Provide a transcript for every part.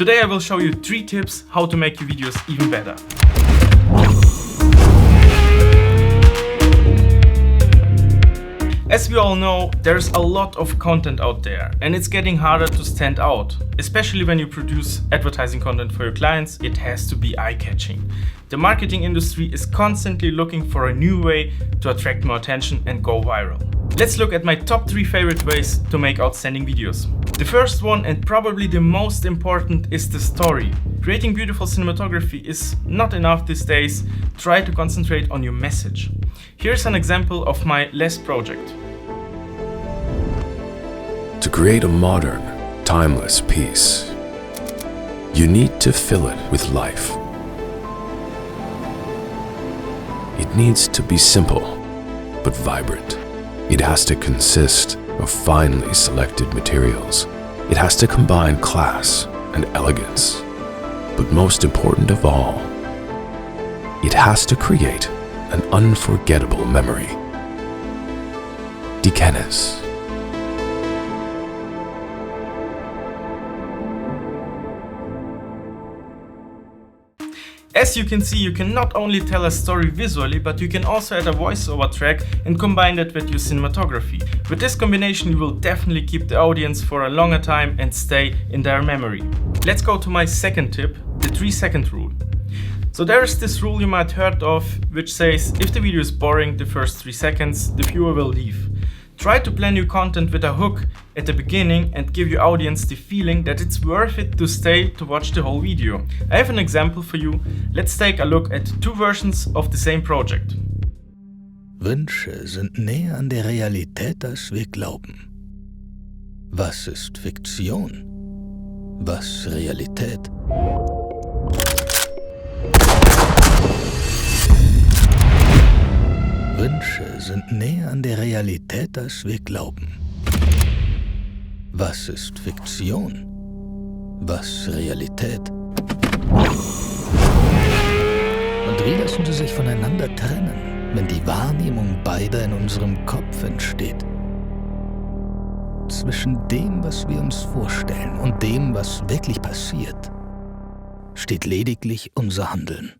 Today I will show you 3 tips how to make your videos even better. As we all know, there's a lot of content out there and it's getting harder to stand out. Especially when you produce advertising content for your clients, it has to be eye-catching. The marketing industry is constantly looking for a new way to attract more attention and go viral. Let's look at my top 3 favorite ways to make outstanding videos. The first one, and probably the most important, is the story. Creating beautiful cinematography is not enough these days. Try to concentrate on your message. Here's an example of my last project. To create a modern, timeless piece, you need to fill it with life. It needs to be simple, but vibrant. It has to consist of finely selected materials. It has to combine class and elegance. But most important of all, it has to create an unforgettable memory. Dikenes. As you can see, you can not only tell a story visually, but you can also add a voiceover track and combine that with your cinematography. With this combination, you will definitely keep the audience for a longer time and stay in their memory. Let's go to my second tip, the 3-second rule. So there is this rule you might have heard of, which says if the video is boring the first 3 seconds, the viewer will leave. Try to plan your content with a hook at the beginning and give your audience the feeling that it's worth it to stay to watch the whole video. I have an example for you. Let's take a look at 2 versions of the same project. Wünsche sind näher an der Realität, als wir glauben. Was ist Fiktion? Was Realität? Wünsche sind näher an der Realität, als wir glauben. Was ist Fiktion? Was Realität? Und wie lassen sie sich voneinander trennen, wenn die Wahrnehmung beider in unserem Kopf entsteht? Zwischen dem, was wir uns vorstellen, und dem, was wirklich passiert, steht lediglich unser Handeln.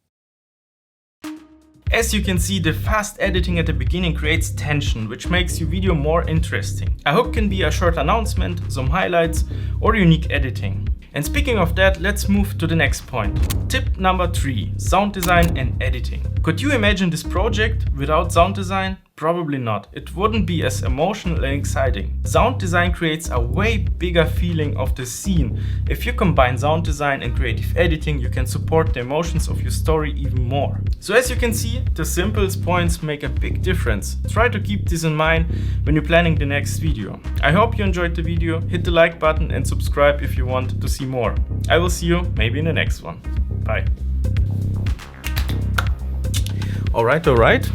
As you can see, the fast editing at the beginning creates tension, which makes your video more interesting. A hook can be a short announcement, some highlights, or unique editing. And speaking of that, let's move to the next point. Tip number 3, sound design and editing. Could you imagine this project without sound design? Probably not. It wouldn't be as emotional and exciting. Sound design creates a way bigger feeling of the scene. If you combine sound design and creative editing, you can support the emotions of your story even more. So as you can see, the simplest points make a big difference. Try to keep this in mind when you're planning the next video. I hope you enjoyed the video. Hit the like button and subscribe if you want to see more. I will see you maybe in the next one. Bye. Alright.